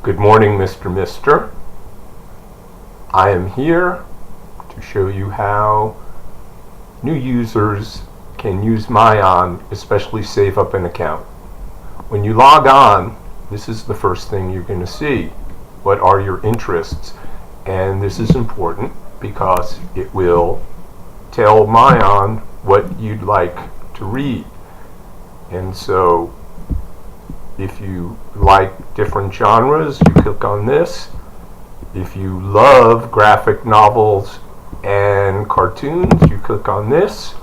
Good morning, Mr. Mister. I am here to show you how new users can use myon, especially save up an account. When you log on, this is the first thing you're going to see. What are your interests? And this is important because it will tell myon what you'd like to read. And so if you like different genres, you click on this. If you love graphic novels and cartoons, you click on this.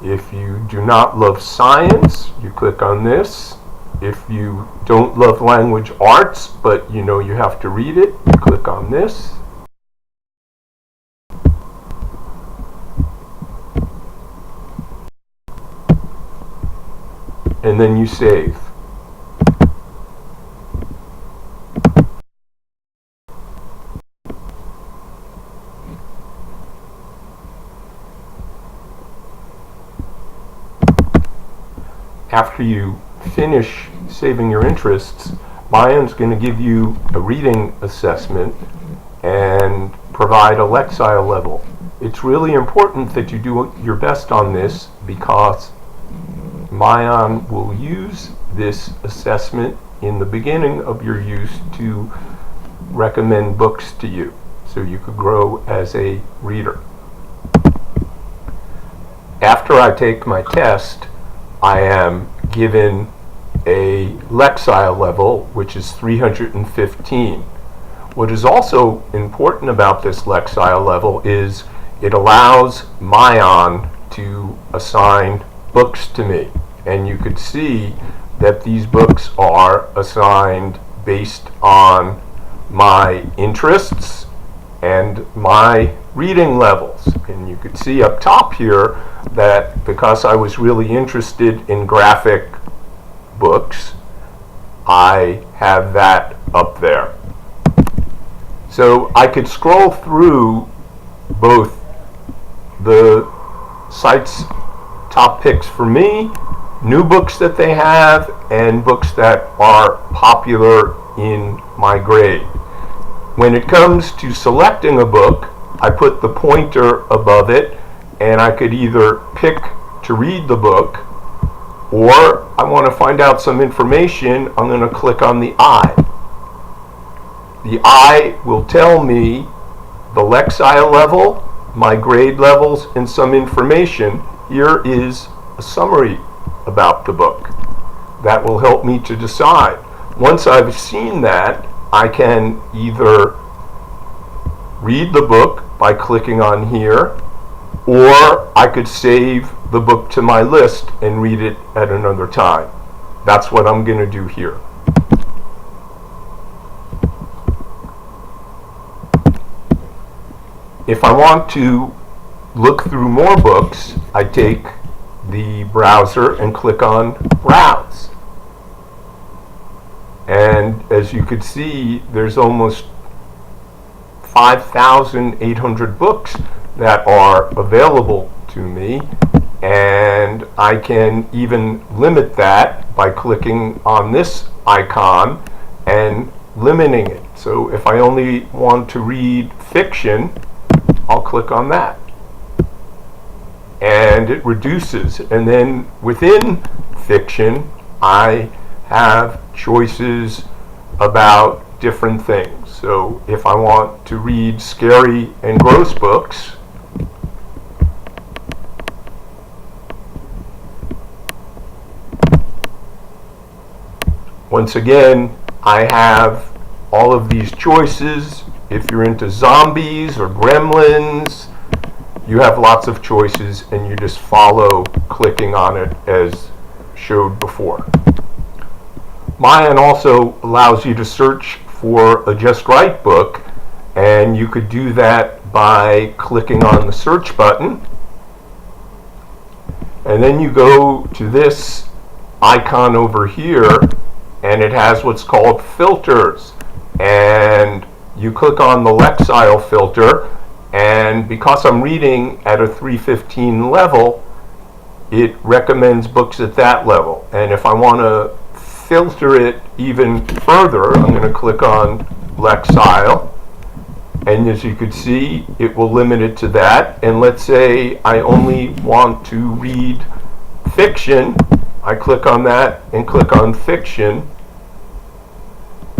If you do not love science, you click on this. If you don't love language arts, but you know you have to read it, you click on this. And then you save. After you finish saving your interests, myon's going to give you a reading assessment and provide a Lexile level. It's really important that you do your best on this because myon will use this assessment in the beginning of your use to recommend books to you so you could grow as a reader. After I take my test, I am given a Lexile level, which is 315. What is also important about this Lexile level is it allows myon to assign books to me. And you could see that these books are assigned based on my interests and my reading levels. And you could see up top here that because I was really interested in graphic books, I have that up there. So I could scroll through both the site's top picks for me, new books that they have, and books that are popular in my grade. When it comes to selecting a book, I put the pointer above it, and I could either pick to read the book, or I want to find out some information, I'm going to click on the eye. The eye will tell me the Lexile level, my grade levels, and some information. Here is a summary about the book. That will help me to decide. Once I've seen that, I can either read the book by clicking on here, or I could save the book to my list and read it at another time. That's what I'm going to do here. If I want to look through more books, I take the browser and click on Browse. And as you could see, there's almost 5,800 books that are available to me, and I can even limit that by clicking on this icon and limiting it. So if I only want to read fiction, I'll click on that. And it reduces. And then within fiction, I have choices about different things. So if I want to read scary and gross books, once again, I have all of these choices. If you're into zombies or gremlins, you have lots of choices, and you just follow clicking on it as showed before. myon also allows you to search for a just right book, and you could do that by clicking on the search button. And then you go to this icon over here, and it has what's called filters. And you click on the Lexile filter, and because I'm reading at a 315 level, it recommends books at that level. And if I want to filter it even further, I'm going to click on Lexile, and as you can see, it will limit it to that. And let's say I only want to read fiction. I click on that and click on fiction,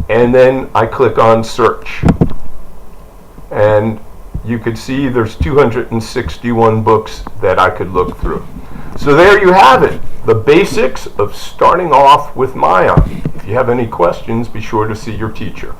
and then I click on search. And you could see there's 261 books that I could look through. So there you have it, the basics of starting off with Myon. If you have any questions, be sure to see your teacher.